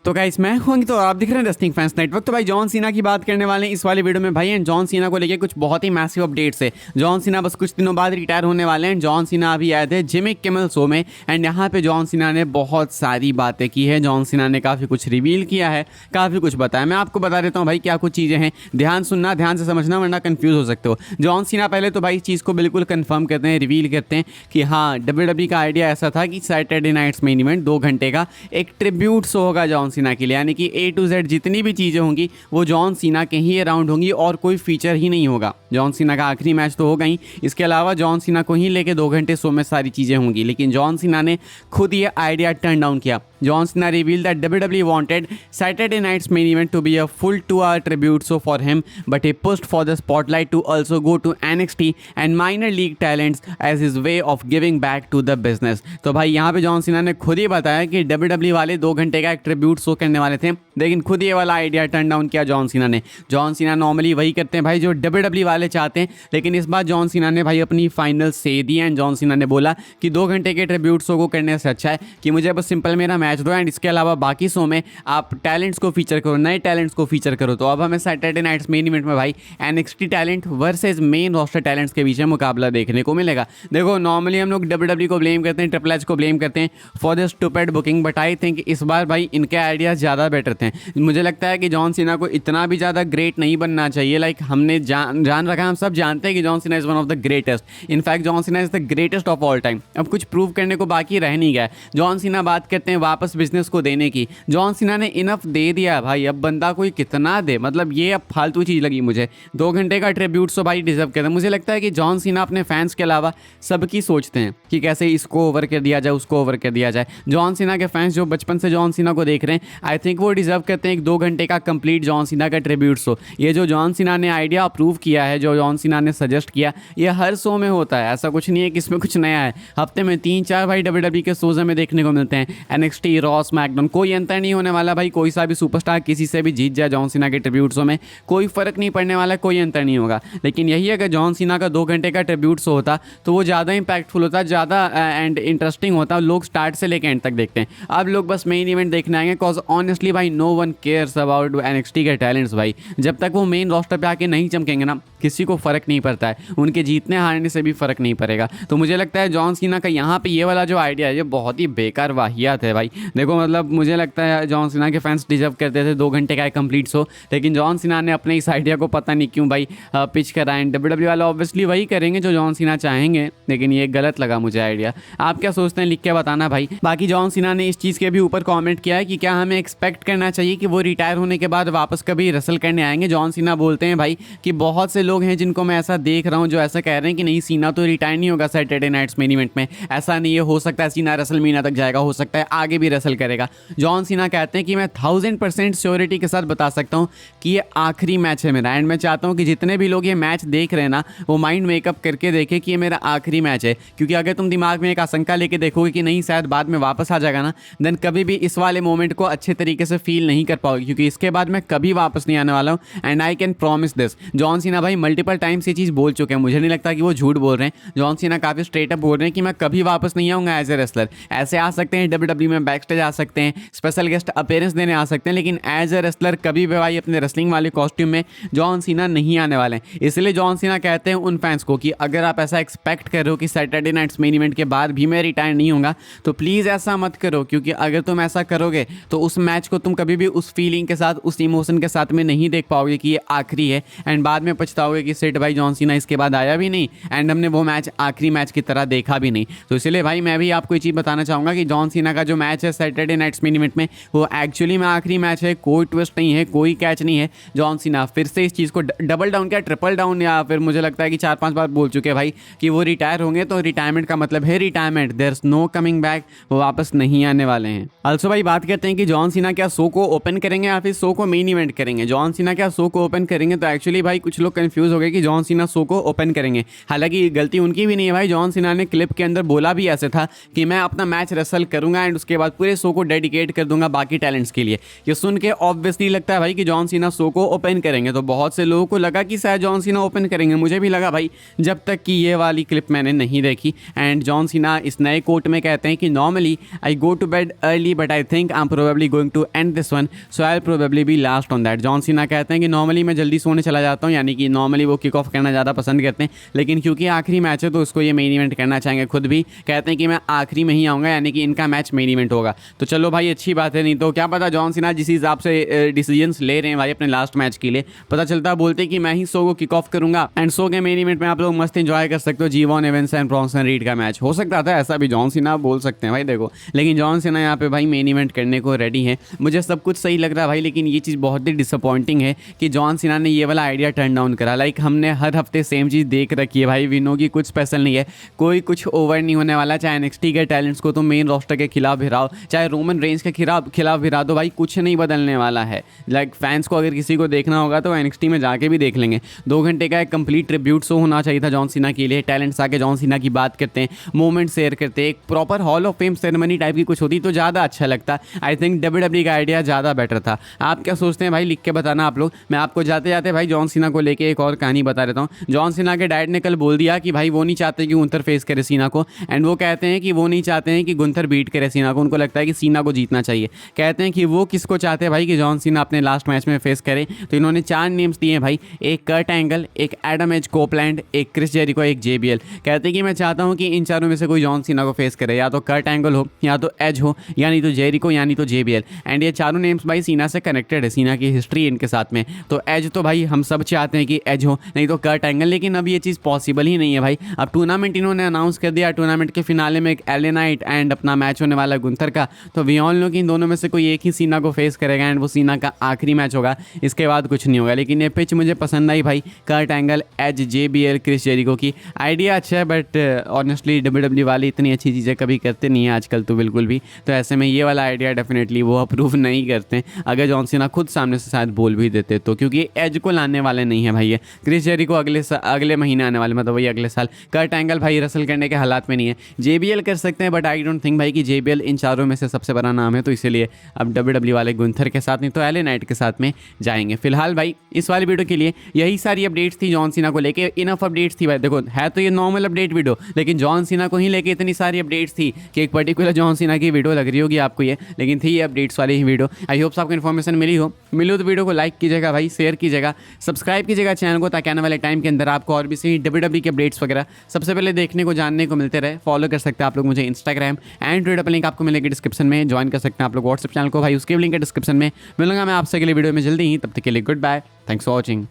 तो गाइस मैं हूं तो आप दिख रहे हैं रेसलिंग फैंस नेटवर्क। तो भाई जॉन सीना की बात करने वाले हैं इस वाले वीडियो में भाई। एंड जॉन सीना को लेके कुछ बहुत ही मैसिव अपडेट्स है। जॉन सीना बस कुछ दिनों बाद रिटायर होने वाले हैं। जॉन सीना अभी आए थे जिमी किमेल शो में एंड यहाँ पे जॉन सीना ने बहुत सारी बातें की है। जॉन सीना ने काफ़ी कुछ रिवील किया है, काफ़ी कुछ बताया। मैं आपको बता देता हूँ भाई क्या कुछ चीज़ें हैं, ध्यान सुनना, ध्यान से समझना वरना कंफ्यूज हो सकते हो। जॉन सीना पहले तो भाई इस चीज़ को बिल्कुल कंफर्म करते हैं, रिवील करते हैं कि हाँ WWE का आइडिया ऐसा था कि सैटरडे नाइट्स मेन इवेंट 2 घंटे का एक ट्रिब्यूट शो होगा जॉन सीना के लिए, यानी कि A to Z जितनी भी चीज़ें होंगी वो जॉन सीना के ही अराउंड होंगी और कोई फीचर ही नहीं होगा। जॉन सीना का आखिरी मैच तो होगा ही, इसके अलावा जॉन सीना को ही लेके 2 घंटे शो में सारी चीज़ें होंगी। लेकिन जॉन सीना ने खुद ये आइडिया टर्न डाउन किया। John Cena revealed that WWE wanted Saturday night's main event to be a full 2-hour tribute show for him, but he pushed for the spotlight to also go to NXT and minor league talents as his way of giving back to the business। तो भाई यहाँ पे John Cena ने खुद ही बताया कि WWE वाले 2 घंटे का एक ट्रिब्यूट शो करने वाले थे, लेकिन खुद ये वाला आइडिया टर्न डाउन किया जॉन सीना ने। जॉन सीना नॉर्मली वही करते हैं भाई जो WWE वाले चाहते हैं, लेकिन इस बार जॉन सीना ने भाई अपनी फाइनल से दी एंड जॉन सीना ने बोला कि 2 घंटे के ट्रिब्यूट शो को करने से अच्छा है कि मुझे बस सिंपल मेरा मैच दो एंड इसके अलावा बाकी शो में आप टैलेंट्स को फीचर करो, नए टैलेंट्स को फीचर करो। तो अब हमें सैटरडे नाइट्स मेन इवेंट में भाई NXT talent versus main roster talents के बीच में मुकाबला देखने को मिलेगा। देखो नॉर्मली हम लोग WWE को ब्लेम करते हैं, ट्रिपल एच को ब्लेम करते हैं for the stupid booking, but I think इस बार भाई इनके आइडियाज ज़्यादा बेटर थे। मुझे लगता है कि जॉन सीना को इतना भी ज़्यादा ग्रेट नहीं बनना चाहिए। लाइक हमने जान रखा, हम सब जानते हैं कि John Cena is one of the greatest. In fact John Cena is the greatest of all time. अब कुछ प्रूव करने को बाकी रह नहीं गया। जॉन सीना बात करते हैं वापस बिजनेस को देने की, जॉन सीना ने इनफ दे दिया भाई। अब बंदा कोई कितना दे, मतलब ये अब फालतू चीज़ लगी मुझे। 2 घंटे का ट्रिब्यूट सो भाई डिजर्व करता है। मुझे लगता है कि जॉन सीना अपने फैंस के अलावा सबकी सोचते हैं कि कैसे इसको ओवर कर दिया जाए, उसको ओवर कर दिया जाए। जॉन सीना के फैंस जो बचपन से जॉन सीना को देख रहे हैं, आई थिंक वो डिजर्व करते हैं एक 2 घंटे का कंप्लीट जॉन सीना का ट्रिब्यूट शो। ये जो जॉन सीना ने आइडिया अप्रूव किया है, जो जॉन सीना ने सजेस्ट किया, ये हर शो में होता है। ऐसा कुछ नहीं है कि इसमें कुछ नया है। हफ्ते में 3-4 भाई WWE के शोज हमें देखने को मिलते हैं। NXT, रॉ, स्मैकडाउन, कोई अंतर नहीं होने वाला भाई। कोई सा भी सुपरस्टार किसी से भी जीत जाए जॉन सीना के ट्रिब्यूट शो में, कोई फर्क नहीं पड़ने वाला, कोई अंतर नहीं होगा। लेकिन यही अगर जॉन सीना का 2 घंटे का ट्रिब्यूट शो होता तो वो ज़्यादा इंपैक्टफुल होता, ज़्यादा एंड इंटरेस्टिंग होता। लोग स्टार्ट से लेकर एंड तक देखते हैं। अब लोग बस मेन इवेंट देखने आएंगे, कॉज ऑनेस्टली भाई no one cares about NXT के टैलेंट्स भाई। जब तक वो मेन रोस्टर पे आके नहीं चमकेंगे ना, किसी को फ़र्क नहीं पड़ता है। उनके जीतने हारने से भी फ़र्क नहीं पड़ेगा। तो मुझे लगता है जॉन सीना का यहाँ पे ये वाला जो आइडिया है ये बहुत ही बेकार वाहियात है भाई। देखो मतलब मुझे लगता है जॉन सीना के फैंस डिजर्व करते थे 2 घंटे का एक कंप्लीट शो, लेकिन जॉन सीना ने अपने इस आइडिया को पता नहीं क्यों भाई पिच करा। एंड WWE वाले ऑब्वियसली वही करेंगे जो जॉन सीना चाहेंगे, लेकिन ये गलत लगा मुझे आइडिया। आप क्या सोचते हैं लिख के बताना भाई। बाकी जॉन सीना ने इस चीज़ के भी ऊपर कॉमेंट किया है कि क्या हमें एक्सपेक्ट करना चाहिए कि वो रिटायर होने के बाद वापस कभी रसल करने आएंगे। जॉन सीना बोलते हैं भाई कि बहुत से लोग हैं जिनको मैं ऐसा देख रहा हूँ जो ऐसा कह रहे हैं कि नहीं सीना तो रिटायर नहीं होगा सैटरडे नाइट्स मेन इवेंट में। ऐसा नहीं है, हो सकता है सीना रेसलमेनिया तक जाएगा, हो सकता है आगे भी रसल करेगा। जॉन सीना कहते हैं कि मैं 1000% श्योरिटी के साथ बता सकता हूँ कि ये आखिरी मैच है मेरा। एंड मैं चाहता हूँ कि जितने भी लोग ये मैच देख रहे हैं ना, वो माइंड मेकअप करके देखें कि ये मेरा आखिरी मैच है। क्योंकि अगर तुम दिमाग में एक आशंका लेके देखोगे कि नहीं शायद बाद में वापस आ जाएगा ना, देन कभी भी इस वाले मोमेंट को अच्छे तरीके से फील नहीं कर पाओगे, क्योंकि इसके बाद मैं कभी वापस नहीं आने वाला हूँ। And I can promise this. John Cena भाई मल्टीपल टाइम्स ये चीज़ बोल चुके हैं, मुझे नहीं लगता कि वो झूठ बोल रहे हैं। जॉन सीना काफ़ी स्ट्रेट अप बोल रहे हैं कि मैं कभी वापस नहीं आऊँगा एज ए रेसलर। ऐसे आ सकते हैं WWE में बैक स्टेज आ सकते हैं, स्पेशल गेस्ट अपीयरेंस देने आ सकते हैं, लेकिन एज ए रेसलर कभी भी भाई अपने रेसलिंग वाले कॉस्ट्यूम में जॉन सीना नहीं आने वाले हैं। इसलिए जॉन सीना कहते हैं उन फैंस को कि अगर आप ऐसा एक्सपेक्ट कर रहे हो कि सैटरडे नाइट्स मेन इवेंट के बाद भी मैं रिटायर नहीं होगा, तो प्लीज़ ऐसा मत करो। क्योंकि अगर तुम ऐसा करोगे तो उस मैच को तुम कभी भी उस फीलिंग के साथ, उस इमोशन के साथ में नहीं देख पाओगे कि ये आखिरी है। एंड बाद में पछताओगे कि सेट भाई जॉन सीना इसके बाद आया भी नहीं एंड हमने वो मैच आखिरी मैच की तरह देखा भी नहीं। तो इसलिए भाई मैं भी आपको ये चीज़ बताना चाहूँगा कि जॉन सीना का जो मैच है सैटरडे नाइट्स मेन इवेंट में, वो एक्चुअली में आखिरी मैच है। कोई ट्विस्ट नहीं है, कोई कैच नहीं है। जॉन सीना फिर से इस चीज़ को डबल डाउन किया, ट्रिपल डाउन, या फिर मुझे लगता है कि 4-5 बार बोल चुके हैं भाई कि वो रिटायर होंगे। तो रिटायरमेंट का मतलब है retirement, there is no coming back. वो वापस नहीं आने वाले हैं। ऑल्सो भाई बात करते हैं कि जॉन सीना क्या शो को ओपन करेंगे या फिर शो को मेन इवेंट करेंगे। जॉन सीना क्या शो को ओपन करेंगे, तो एक्चुअली भाई कुछ लोग कंफ्यूज कंफ्यूज हो गए कि जॉन सीना शो को ओपन करेंगे। हालांकि गलती उनकी भी नहीं है भाई, जॉन सीना ने क्लिप के अंदर बोला भी ऐसे था कि मैं अपना मैच रसल करूंगा एंड उसके बाद पूरे शो को डेडिकेट कर दूंगा बाकी टैलेंट्स के लिए। ये सुन के ऑब्वियसली लगता है भाई कि जॉन सीना शो को ओपन करेंगे, तो बहुत से लोगों को लगा कि शायद जॉन सीना ओपन करेंगे। मुझे भी लगा भाई, जब तक कि ये वाली क्लिप मैंने नहीं देखी। एंड जॉन सीना इस नए कोट में कहते हैं कि normally I go to bed early but I think I'm probably going to end this one, so I will probably be last on that. John Cena कहते हैं कि normally मैं जल्दी सोने चला जाता हूँ, यानी कि नॉर्मली वो किक ऑफ करना ज़्यादा पसंद करते हैं, लेकिन क्योंकि आखिरी मैच है तो उसको ये मेन इवेंट करना चाहेंगे। खुद भी कहते हैं कि मैं आखिरी में ही आऊँगा, यानी कि इनका मैच मेन इवेंट होगा। तो चलो भाई अच्छी बात है, नहीं तो क्या पता जॉन सीना जिस हिसाब से डिसीजंस ले रहे हैं भाई अपने लास्ट मैच के लिए, पता चलता बोलते कि मैं ही शो को किक ऑफ करूंगा एंड शो के मेन इवेंट में आप लोग मस्त एंजॉय कर सकते हो जीवॉन एवेंस एंड ब्रॉन्सन रीड का मैच। हो सकता था ऐसा भी, जॉन सीना बोल सकते हैं भाई देखो, लेकिन जॉन सीना यहाँ पे भाई मेन इवेंट करने को रेडी है। मुझे सब कुछ सही लग रहा है भाई, लेकिन ये चीज़ बहुत ही डिसअपॉइंटिंग है कि जॉन सीना ने ये वाला आइडिया टर्न डाउन करा। लाइक हमने हर हफ्ते सेम चीज़ देख रखी है भाई, विनो की कुछ स्पेशल नहीं है, कोई कुछ ओवर नहीं होने वाला। चाहे NXT के टैलेंट्स को तो मेन रोस्टर के खिलाफ भिराओ, चाहे रोमन रेंज के खिलाफ भिरा दो भाई, कुछ नहीं बदलने वाला है। लाइक फैंस को अगर किसी को देखना होगा तो NXT में जाके भी देख लेंगे। 2 घंटे का एक कंप्लीट ट्रिब्यूट शो होना चाहिए था जॉन सीना के लिए। टैलेंट्स आके जॉन सीना की बात करते हैं, मोमेंट शेयर करते हैं, एक proper hall of fame ceremony type की कुछ होती तो ज़्यादा अच्छा लगता। आई थिंक WWE का आइडिया ज़्यादा बेटर था। आप क्या सोचते हैं भाई, लिख के बताना आप लोग। मैं आपको जाते जाते भाई जॉन सीना को लेके एक और कहानी बता देता हूँ। जॉन सीना के डैड ने कल बोल दिया कि भाई वो नहीं चाहते कि गुंथर फेस करे सीना को, एंड वो कहते हैं कि वो नहीं चाहते हैं कि गुंथर बीट करे सीना को, उनको लगता है कि सीना को जीतना चाहिए। कहते हैं कि वो किसको चाहते हैं भाई कि जॉन सीना अपने लास्ट मैच में फेस करे, तो इन्होंने 4 नेम्स दिए हैं भाई, एक कर्ट एंगल, एक एडम एज कोपलैंड, एक क्रिस जेरिको, एक JBL। कहते हैं कि मैं चाहता हूं कि इन चारों में से कोई जॉन सीना को फेस करे, या तो कर्ट एंगल हो, या तो एज हो, यानी तो जेरिको, यानी तो JBL। एंड ये चारों नेम्स भाई सीना से कनेक्टेड है, सीना की हिस्ट्री इनके साथ में। तो एज तो भाई हम सब चाहते हैं कि एज हो, नहीं तो कर्ट एंगल, लेकिन अब ये चीज़ पॉसिबल ही नहीं है भाई। अब टूर्नामेंट इन्होंने अनाउंस कर दिया, टूर्नामेंट के फिनाले में एक LA नाइट एंड अपना मैच होने वाला गुंथर का, तो वी ऑल नो कि इन दोनों में से कोई एक ही सीना को फेस करेगा एंड वो सीना का आखिरी मैच होगा, इसके बाद कुछ नहीं होगा। लेकिन ये पिच मुझे पसंद आई भाई, Kurt Angle, Edge, JBL, Chris Jericho की। आइडिया अच्छा है बट ऑनेस्टली WWE वाले इतनी अच्छी चीज़ें कभी करते नहीं है आजकल तो बिल्कुल भी। तो ऐसे में ये वाला आइडिया डेफिनेटली वो अप्रूव नहीं करते, अगर जॉन सीना खुद सामने से शायद बोल भी देते तो, क्योंकि एज को लाने वाले नहीं है भाई ये। क्रिस जेरिको अगले महीने आने वाले, मतलब वही अगले साल। कर्ट एंगल भाई रसल करने के हालात में नहीं है। JBL कर सकते हैं बट आई डोंट थिंक भाई कि JBL इन चारों में से सबसे बड़ा नाम है, तो इसीलिए अब WWE वाले गुंथर के साथ नहीं तो LA नाइट के साथ में जाएंगे। फिलहाल भाई इस वाली वीडियो के लिए यही सारी अपडेट्स थी जॉन सीना को लेके। इनफ अपडेट्स थी भाई, देखो है तो ये नॉर्मल अपडेट वीडियो, लेकिन जॉन सीना को ही लेके इतनी सारी अपडेट्स थी कि एक पर्टिकुलर जॉन सीना की वीडियो लग रही होगी आपको ये, लेकिन थी ये अपडेट्स वाली ही वीडियो। आई होप्स आपको इन्फॉर्मेशन मिली हो तो वीडियो को लाइक कीजिएगा भाई, शेयर कीजिएगा, सब्सक्राइब कीजिएगा चैनल को, ताकि आने वाले टाइम के अंदर आपको और भी सही WWE के अपडेट्स वगैरह सबसे पहले देखने को, जानने को मिलते रहे। फॉलो कर सकते हैं आप लोग मुझे इंस्टाग्राम एंड ट्विटर पर, लिंक आपको मिलेगी डिस्क्रिप्शन में। ज्वाइन कर सकते हैं आप लोग व्हाट्सएप चैनल को भाई, उसके भी लिंक है डिस्क्रिप्शन में। मिलूंगा मैं आपसे अगले वीडियो में जल्दी ही, तब तक के लिए goodbye, thanks for watching.